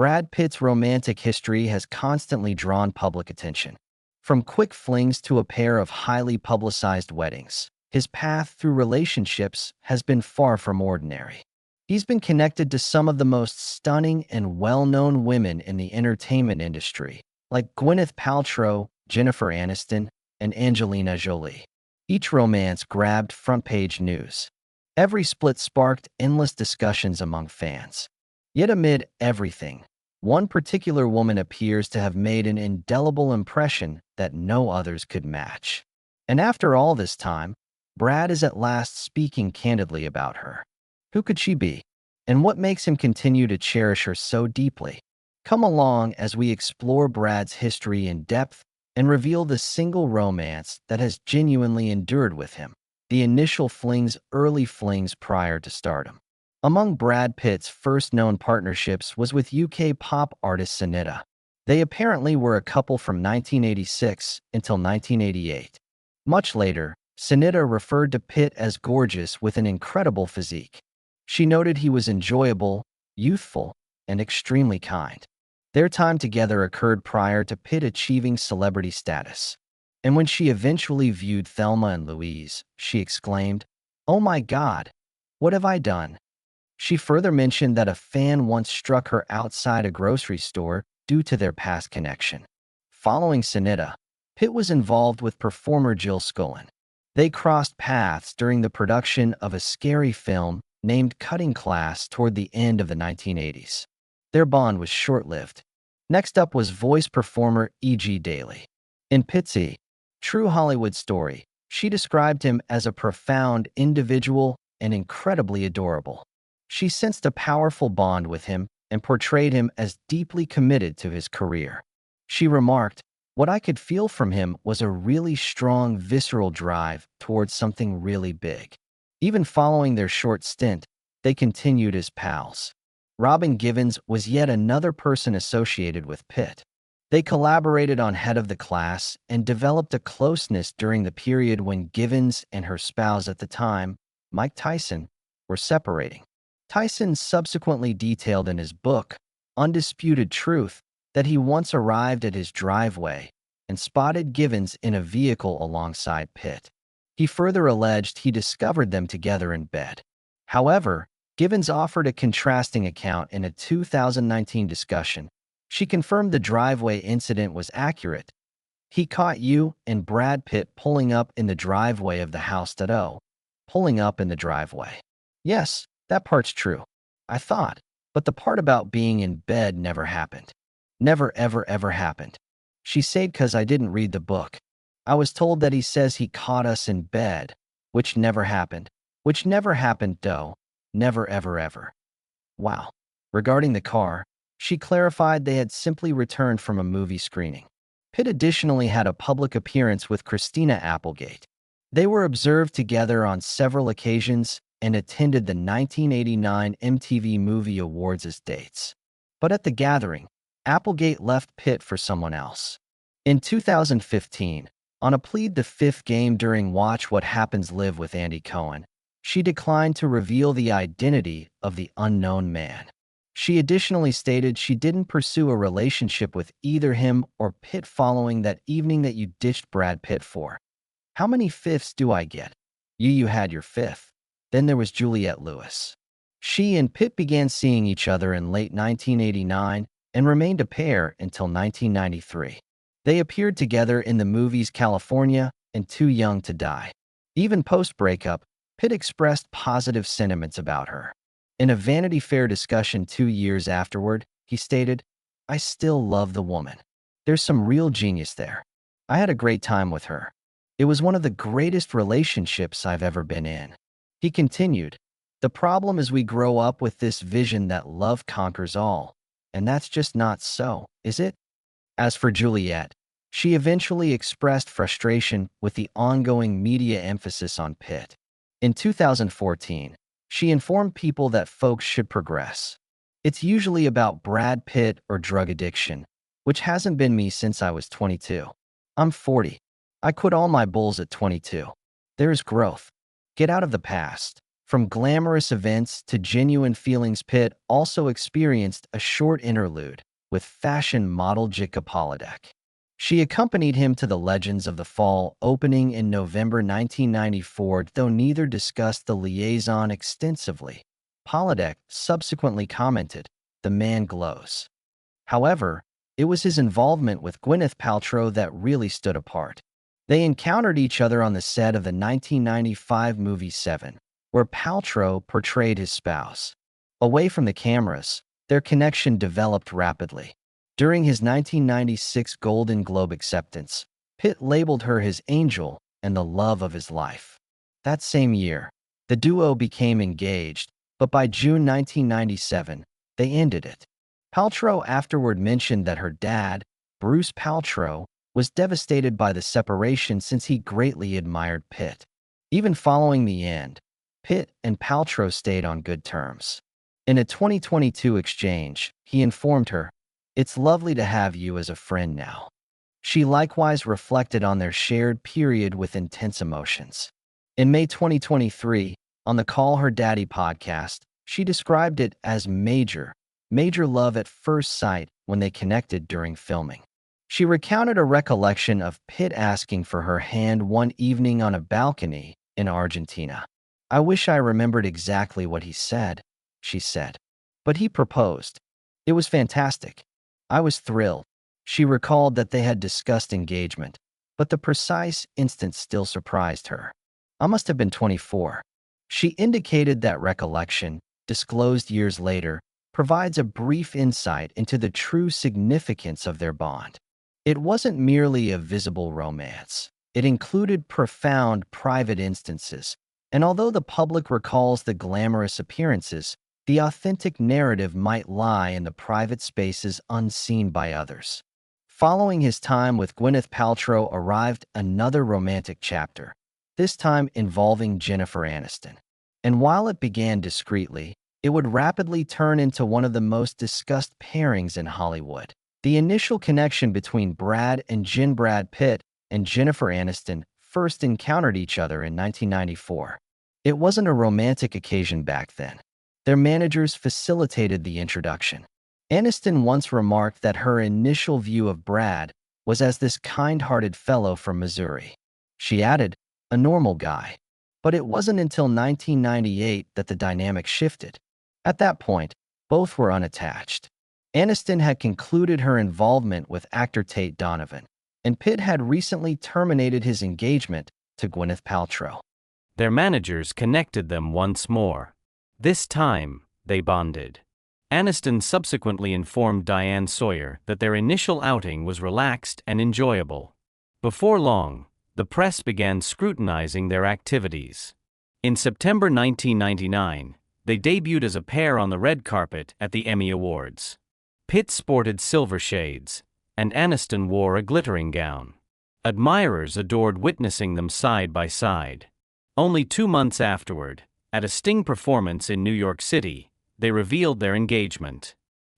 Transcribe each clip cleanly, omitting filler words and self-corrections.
Brad Pitt's romantic history has constantly drawn public attention. From quick flings to a pair of highly publicized weddings, his path through relationships has been far from ordinary. He's been connected to some of the most stunning and well-known women in the entertainment industry, like Gwyneth Paltrow, Jennifer Aniston, and Angelina Jolie. Each romance grabbed front-page news. Every split sparked endless discussions among fans. Yet amid everything, one particular woman appears to have made an indelible impression that no others could match. And after all this time, Brad is at last speaking candidly about her. Who could she be? And what makes him continue to cherish her so deeply? Come along as we explore Brad's history in depth and reveal the single romance that has genuinely endured with him, the initial flings, early flings prior to stardom. Among Brad Pitt's first known partnerships was with UK pop artist Sanita. They apparently were a couple from 1986 until 1988. Much later, Sanita referred to Pitt as gorgeous with an incredible physique. She noted he was enjoyable, youthful, and extremely kind. Their time together occurred prior to Pitt achieving celebrity status. And when she eventually viewed Thelma and Louise, she exclaimed, "Oh my God, what have I done?" She further mentioned that a fan once struck her outside a grocery store due to their past connection. Following Sanita, Pitt was involved with performer Jill Scullin. They crossed paths during the production of a scary film named Cutting Class toward the end of the 1980s. Their bond was short-lived. Next up was voice performer E.G. Daily. In Pitt's True Hollywood Story, she described him as a profound individual and incredibly adorable. She sensed a powerful bond with him and portrayed him as deeply committed to his career. She remarked, "What I could feel from him was a really strong, visceral drive towards something really big." Even following their short stint, they continued as pals. Robin Givens was yet another person associated with Pitt. They collaborated on Head of the Class and developed a closeness during the period when Givens and her spouse at the time, Mike Tyson, were separating. Tyson subsequently detailed in his book, Undisputed Truth, that he once arrived at his driveway and spotted Givens in a vehicle alongside Pitt. He further alleged he discovered them together in bed. However, Givens offered a contrasting account in a 2019 discussion. She confirmed the driveway incident was accurate. "He caught you and Brad Pitt pulling up in the driveway of the house that pulling up in the driveway. Yes, that part's true, I thought, but the part about being in bed never happened. Never ever happened." She said, "'Cause I didn't read the book. I was told that he says he caught us in bed, which never happened. Which never happened, though. Never ever." Wow. Regarding the car, she clarified they had simply returned from a movie screening. Pitt additionally had a public appearance with Christina Applegate. They were observed together on several occasions and attended the 1989 MTV Movie Awards as dates. But at the gathering, Applegate left Pitt for someone else. In 2015, on a Plead the Fifth game during Watch What Happens Live with Andy Cohen, she declined to reveal the identity of the unknown man. She additionally stated she didn't pursue a relationship with either him or Pitt following that evening that you ditched Brad Pitt for. "How many fifths do I get?" You had your fifth." Then there was Juliette Lewis. She and Pitt began seeing each other in late 1989 and remained a pair until 1993. They appeared together in the movies California and Too Young to Die. Even post-breakup, Pitt expressed positive sentiments about her. In a Vanity Fair discussion 2 years afterward, he stated, "I still love the woman. There's some real genius there. I had a great time with her. It was one of the greatest relationships I've ever been in." He continued, "The problem is we grow up with this vision that love conquers all, and that's just not so, is it?" As for Juliette, she eventually expressed frustration with the ongoing media emphasis on Pitt. In 2014, she informed people that folks should progress. "It's usually about Brad Pitt or drug addiction, which hasn't been me since I was 22. I'm 40. I quit all my bulls at 22. There's growth. Get out of the past. From glamorous events to genuine feelings, Pitt also experienced a short interlude with fashion model Jika Polidek. She accompanied him to the Legends of the Fall opening in November 1994, though neither discussed the liaison extensively. Polidek subsequently commented, "The man glows." However, it was his involvement with Gwyneth Paltrow that really stood apart. They encountered each other on the set of the 1995 movie Seven, where Paltrow portrayed his spouse. Away from the cameras, their connection developed rapidly. During his 1996 Golden Globe acceptance, Pitt labeled her his angel and the love of his life. That same year, the duo became engaged, but by June 1997, they ended it. Paltrow afterward mentioned that her dad, Bruce Paltrow, was devastated by the separation since he greatly admired Pitt. Even following the end, Pitt and Paltrow stayed on good terms. In a 2022 exchange, he informed her, "It's lovely to have you as a friend now." She likewise reflected on their shared period with intense emotions. In May 2023, on the Call Her Daddy podcast, she described it as major love at first sight when they connected during filming. She recounted a recollection of Pitt asking for her hand one evening on a balcony in Argentina. "I wish I remembered exactly what he said," she said. "But he proposed. It was fantastic. I was thrilled." She recalled that they had discussed engagement, but the precise instant still surprised her. "I must have been 24. She indicated that recollection, disclosed years later, provides a brief insight into the true significance of their bond. It wasn't merely a visible romance. It included profound private instances, and although the public recalls the glamorous appearances, the authentic narrative might lie in the private spaces unseen by others. Following his time with Gwyneth Paltrow arrived another romantic chapter, this time involving Jennifer Aniston. And while it began discreetly, it would rapidly turn into one of the most discussed pairings in Hollywood. The initial connection between Brad Pitt and Jennifer Aniston first encountered each other in 1994. It wasn't a romantic occasion back then. Their managers facilitated the introduction. Aniston once remarked that her initial view of Brad was as this kind-hearted fellow from Missouri. She added, "A normal guy." But it wasn't until 1998 that the dynamic shifted. At that point, both were unattached. Aniston had concluded her involvement with actor Tate Donovan, and Pitt had recently terminated his engagement to Gwyneth Paltrow. Their managers connected them once more. This time, they bonded. Aniston subsequently informed Diane Sawyer that their initial outing was relaxed and enjoyable. Before long, the press began scrutinizing their activities. In September 1999, they debuted as a pair on the red carpet at the Emmy Awards. Pitt sported silver shades, and Aniston wore a glittering gown. Admirers adored witnessing them side by side. Only 2 months afterward, at a Sting performance in New York City, they revealed their engagement.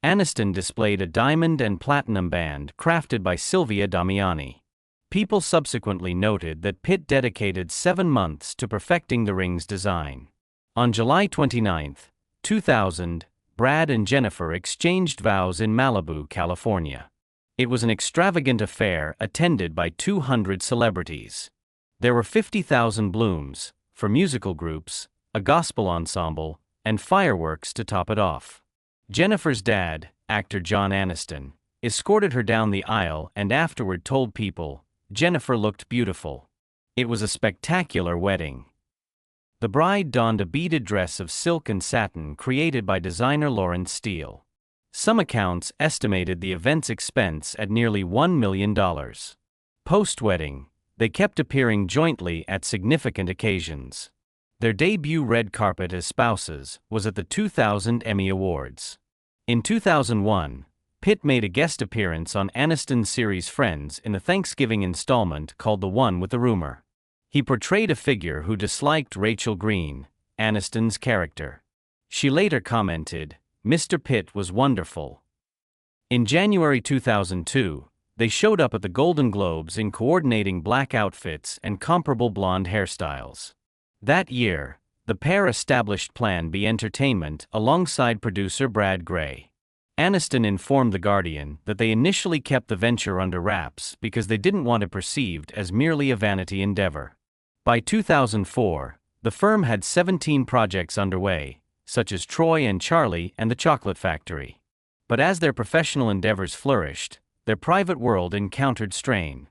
Aniston displayed a diamond and platinum band crafted by Silvia Damiani. People subsequently noted that Pitt dedicated 7 months to perfecting the ring's design. On July 29, 2000, Brad and Jennifer exchanged vows in Malibu, California. It was an extravagant affair attended by 200 celebrities. There were 50,000 blooms, for musical groups, a gospel ensemble, and fireworks to top it off. Jennifer's dad, actor John Aniston, escorted her down the aisle and afterward told people, "Jennifer looked beautiful." It was a spectacular wedding. The bride donned a beaded dress of silk and satin created by designer Lawrence Steele. Some accounts estimated the event's expense at nearly $1 million. Post-wedding, they kept appearing jointly at significant occasions. Their debut red carpet as spouses was at the 2000 Emmy Awards. In 2001, Pitt made a guest appearance on Aniston's series Friends in a Thanksgiving installment called The One with the Rumor. He portrayed a figure who disliked Rachel Green, Aniston's character. She later commented, "Mr. Pitt was wonderful." In January 2002, they showed up at the Golden Globes in coordinating black outfits and comparable blonde hairstyles. That year, The pair established Plan B Entertainment alongside producer Brad Gray. Aniston informed The Guardian that they initially kept the venture under wraps because they didn't want it perceived as merely a vanity endeavor. By 2004, the firm had 17 projects underway, such as Troy and Charlie and the Chocolate Factory. But as their professional endeavors flourished, their private world encountered strain.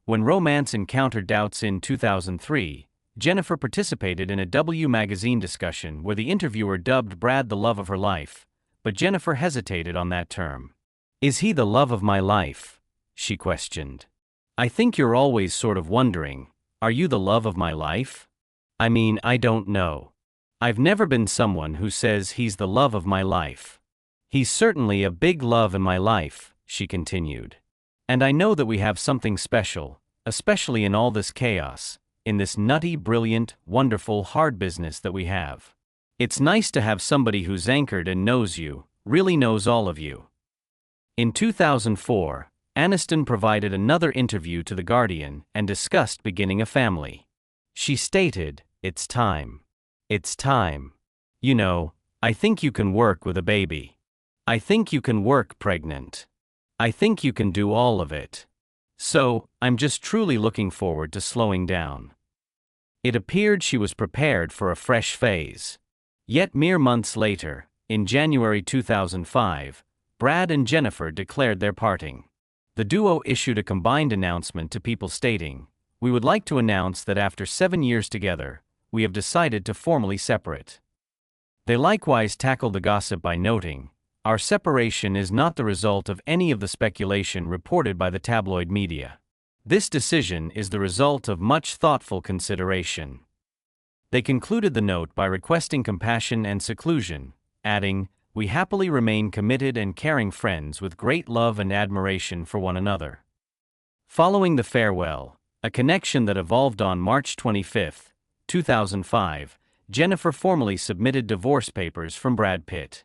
When romance encountered doubts in 2003, Jennifer participated in a W magazine discussion where the interviewer dubbed Brad the love of her life, but Jennifer hesitated on that term. "Is he the love of my life?" she questioned. "I think you're always sort of wondering, are you the love of my life? I mean, I don't know. I've never been someone who says he's the love of my life. He's certainly a big love in my life," she continued. "And I know that we have something special, especially in all this chaos, in this nutty, brilliant, wonderful, hard business that we have. It's nice to have somebody who's anchored and knows you, really knows all of you." In 2004, Aniston provided another interview to The Guardian and discussed beginning a family. She stated, "It's time. It's time. You know, I think you can work with a baby. I think you can work pregnant. I think you can do all of it. So, I'm just truly looking forward to slowing down." It appeared she was prepared for a fresh phase. Yet mere months later, in January 2005, Brad and Jennifer declared their parting. The duo issued a combined announcement to People stating, "We would like to announce that after 7 years together, we have decided to formally separate." They likewise tackled the gossip by noting, "Our separation is not the result of any of the speculation reported by the tabloid media. This decision is the result of much thoughtful consideration." They concluded the note by requesting compassion and seclusion, adding, "We happily remain committed and caring friends with great love and admiration for one another." Following the farewell, a connection that evolved on March 25, 2005, Jennifer formally submitted divorce papers from Brad Pitt.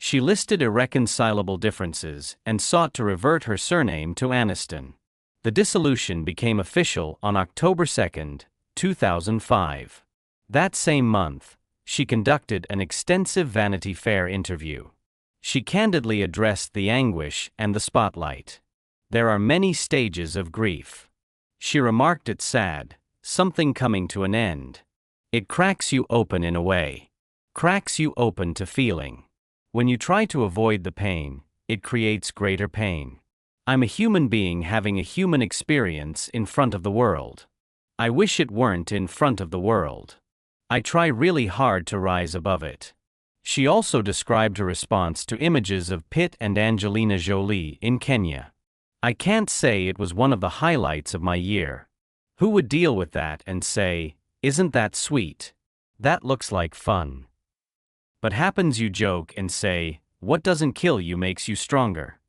She listed irreconcilable differences and sought to revert her surname to Aniston. The dissolution became official on October 2, 2005. That same month, she conducted an extensive Vanity Fair interview. She candidly addressed the anguish and the spotlight. "There are many stages of grief." She remarked, "It's sad, something coming to an end. It cracks you open in a way. Cracks you open to feeling. When you try to avoid the pain, it creates greater pain. I'm a human being having a human experience in front of the world. I wish it weren't in front of the world. I try really hard to rise above it." She also described her response to images of Pitt and Angelina Jolie in Kenya. "I can't say it was one of the highlights of my year. Who would deal with that and say, 'Isn't that sweet? That looks like fun?' But happens you joke and say, 'What doesn't kill you makes you stronger.'"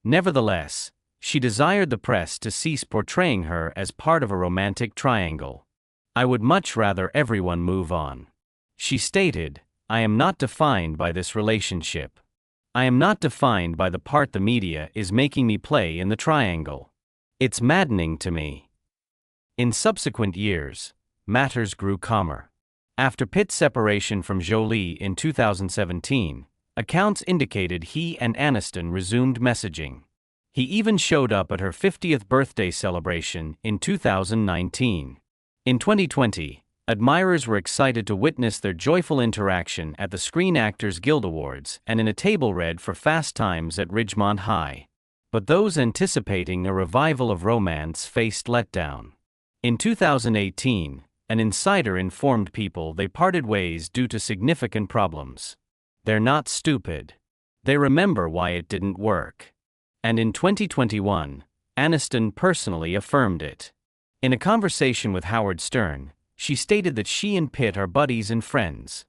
Nevertheless, she desired the press to cease portraying her as part of a romantic triangle. "I would much rather everyone move on." She stated, "I am not defined by this relationship. I am not defined by the part the media is making me play in the triangle. It's maddening to me." In subsequent years, matters grew calmer. After Pitt's separation from Jolie in 2017, accounts indicated he and Aniston resumed messaging. He even showed up at her 50th birthday celebration in 2019. In 2020, admirers were excited to witness their joyful interaction at the Screen Actors Guild Awards and in a table read for Fast Times at Ridgemont High. But those anticipating a revival of romance faced letdown. In 2018, an insider informed People they parted ways due to significant problems. "They're not stupid. They remember why it didn't work." And in 2021, Aniston personally affirmed it. In a conversation with Howard Stern, she stated that she and Pitt are buddies and friends.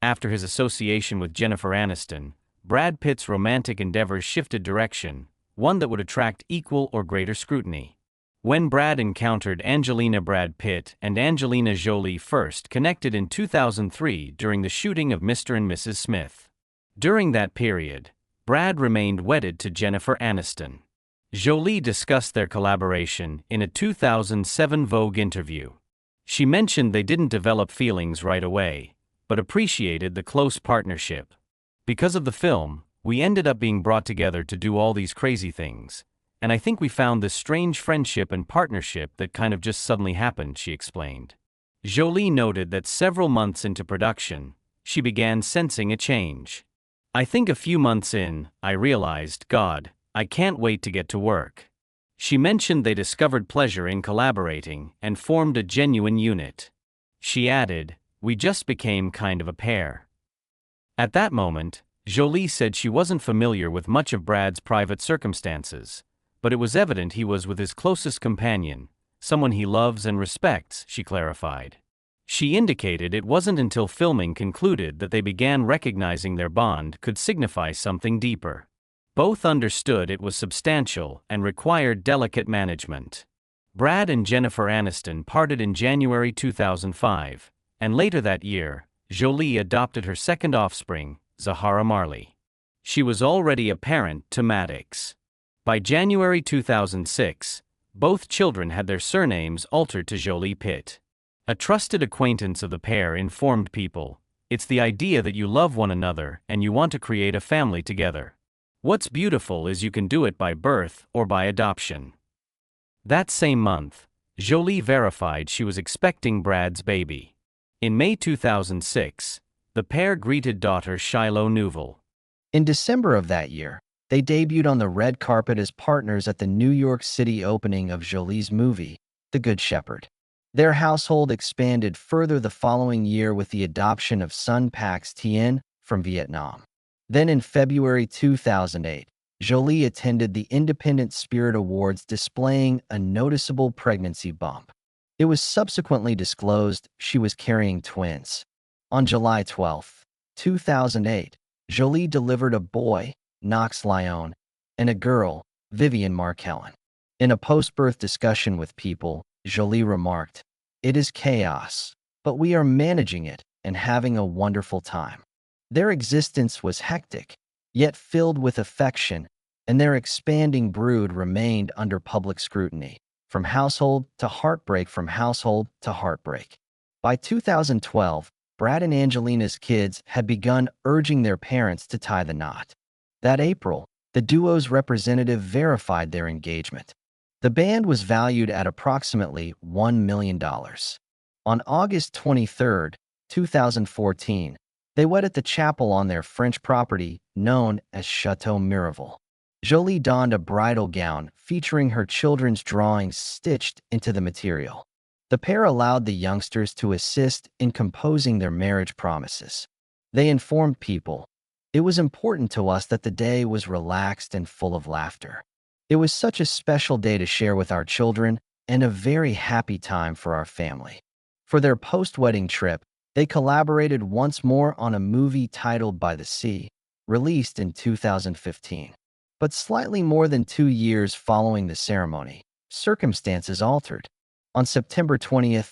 After his association with Jennifer Aniston, Brad Pitt's romantic endeavors shifted direction, one that would attract equal or greater scrutiny. When Brad encountered Angelina, Brad Pitt and Angelina Jolie first connected in 2003 during the shooting of Mr. and Mrs. Smith. During that period, Brad remained wedded to Jennifer Aniston. Jolie discussed their collaboration in a 2007 Vogue interview. She mentioned they didn't develop feelings right away, but appreciated the close partnership. Because of the film, we ended up being brought together to do all these crazy things, and I think we found this strange friendship and partnership that kind of just suddenly happened, she explained. Jolie noted that several months into production, she began sensing a change. I think a few months in, I realized, God, I can't wait to get to work. She mentioned they discovered pleasure in collaborating and formed a genuine unit. She added, we just became kind of a pair. At that moment, Jolie said she wasn't familiar with much of Brad's private circumstances, but it was evident he was with his closest companion, someone he loves and respects, she clarified. She indicated it wasn't until filming concluded that they began recognizing their bond could signify something deeper. Both understood it was substantial and required delicate management. Brad and Jennifer Aniston parted in January 2005, and later that year, Jolie adopted her second offspring, Zahara Marley. She was already a parent to Maddox. By January 2006, both children had their surnames altered to Jolie Pitt. A trusted acquaintance of the pair informed People, it's the idea that you love one another and you want to create a family together. What's beautiful is you can do it by birth or by adoption. That same month, Jolie verified she was expecting Brad's baby. In May 2006, the pair greeted daughter Shiloh Newell. In December of that year, they debuted on the red carpet as partners at the New York City opening of Jolie's movie, The Good Shepherd. Their household expanded further the following year with the adoption of son Pax Tien from Vietnam. Then in February 2008, Jolie attended the Independent Spirit Awards displaying a noticeable pregnancy bump. It was subsequently disclosed she was carrying twins. On July 12, 2008, Jolie delivered a boy, Knox Lyon, and a girl, Vivian Markellen. In a post-birth discussion with People, Jolie remarked, "It is chaos, but we are managing it and having a wonderful time." Their existence was hectic, yet filled with affection, and their expanding brood remained under public scrutiny, from household to heartbreak, from household to heartbreak. By 2012, Brad and Angelina's kids had begun urging their parents to tie the knot. That April, the duo's representative verified their engagement. The band was valued at approximately $1 million. On August 23, 2014, they wed at the chapel on their French property known as Chateau Miraval. Jolie donned a bridal gown featuring her children's drawings stitched into the material. The pair allowed the youngsters to assist in composing their marriage promises. They informed People, "It was important to us that the day was relaxed and full of laughter. It was such a special day to share with our children and a very happy time for our family." For their post-wedding trip, they collaborated once more on a movie titled By the Sea, released in 2015. But slightly more than 2 years following the ceremony, circumstances altered. On September 20,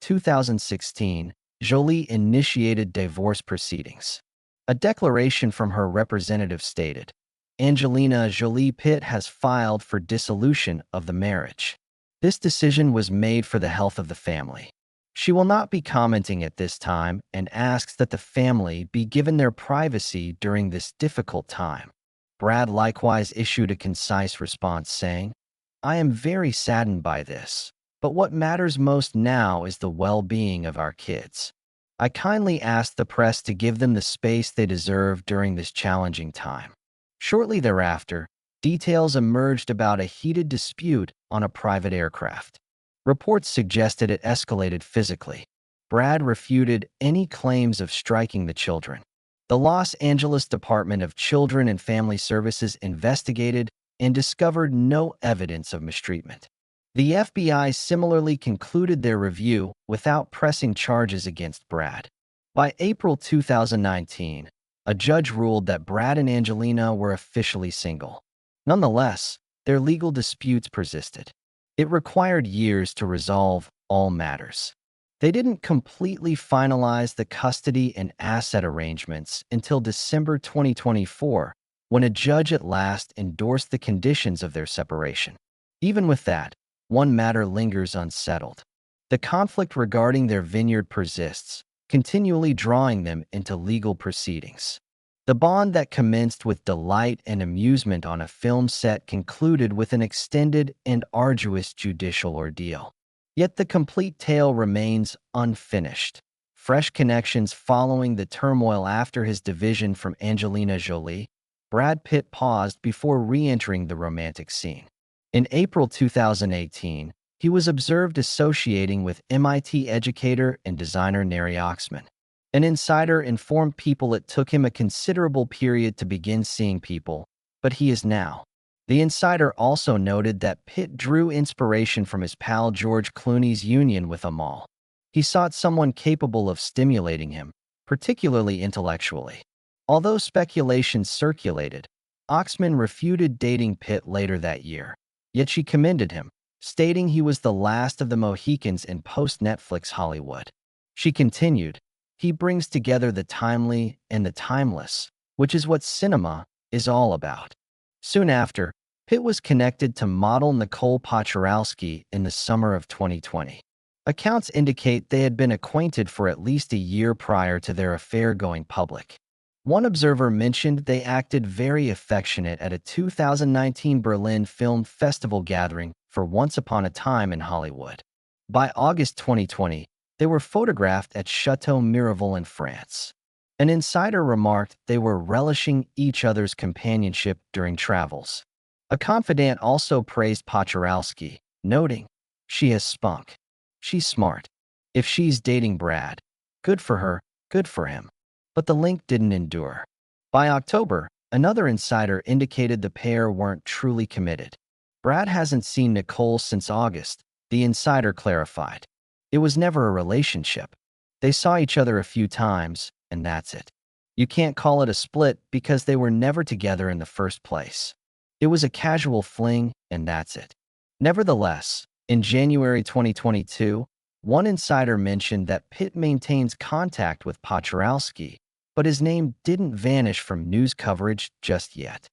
2016, Jolie initiated divorce proceedings. A declaration from her representative stated, "Angelina Jolie Pitt has filed for dissolution of the marriage. This decision was made for the health of the family. She will not be commenting at this time and asks that the family be given their privacy during this difficult time." Brad likewise issued a concise response saying, "I am very saddened by this, but what matters most now is the well-being of our kids. I kindly ask the press to give them the space they deserve during this challenging time." Shortly thereafter, details emerged about a heated dispute on a private aircraft. Reports suggested it escalated physically. Brad refuted any claims of striking the children. The Los Angeles Department of Children and Family Services investigated and discovered no evidence of mistreatment. The FBI similarly concluded their review without pressing charges against Brad. By April 2019, a judge ruled that Brad and Angelina were officially single. Nonetheless, their legal disputes persisted. It required years to resolve all matters. They didn't completely finalize the custody and asset arrangements until December 2024, when a judge at last endorsed the conditions of their separation. Even with that, one matter lingers unsettled. The conflict regarding their vineyard persists, continually drawing them into legal proceedings. The bond that commenced with delight and amusement on a film set concluded with an extended and arduous judicial ordeal. Yet the complete tale remains unfinished. Fresh connections following the turmoil after his division from Angelina Jolie, Brad Pitt paused before re-entering the romantic scene. In April 2018, he was observed associating with MIT educator and designer Neri Oxman. An insider informed people it took him a considerable period to begin seeing people, but he is now. The insider also noted that Pitt drew inspiration from his pal George Clooney's union with Amal. He sought someone capable of stimulating him, particularly intellectually. Although speculation circulated, Oxman refuted dating Pitt later that year, yet she commended him, stating he was the last of the Mohicans in post-Netflix Hollywood. She continued, "He brings together the timely and the timeless, which is what cinema is all about." Soon after, Pitt was connected to model Nicole Paczorowski in the summer of 2020. Accounts indicate they had been acquainted for at least a year prior to their affair going public. One observer mentioned they acted very affectionate at a 2019 Berlin Film Festival gathering for Once Upon a Time in Hollywood. By August 2020, they were photographed at Chateau Miraval in France. An insider remarked they were relishing each other's companionship during travels. A confidant also praised Paczorowski, noting, "She has spunk. She's smart. If she's dating Brad, good for her, good for him." But the link didn't endure. By October, another insider indicated the pair weren't truly committed. "Brad hasn't seen Nicole since August," the insider clarified. "It was never a relationship. They saw each other a few times, and that's it. You can't call it a split because they were never together in the first place. It was a casual fling, and that's it." Nevertheless, in January 2022, one insider mentioned that Pitt maintains contact with Paczorowski, but his name didn't vanish from news coverage just yet.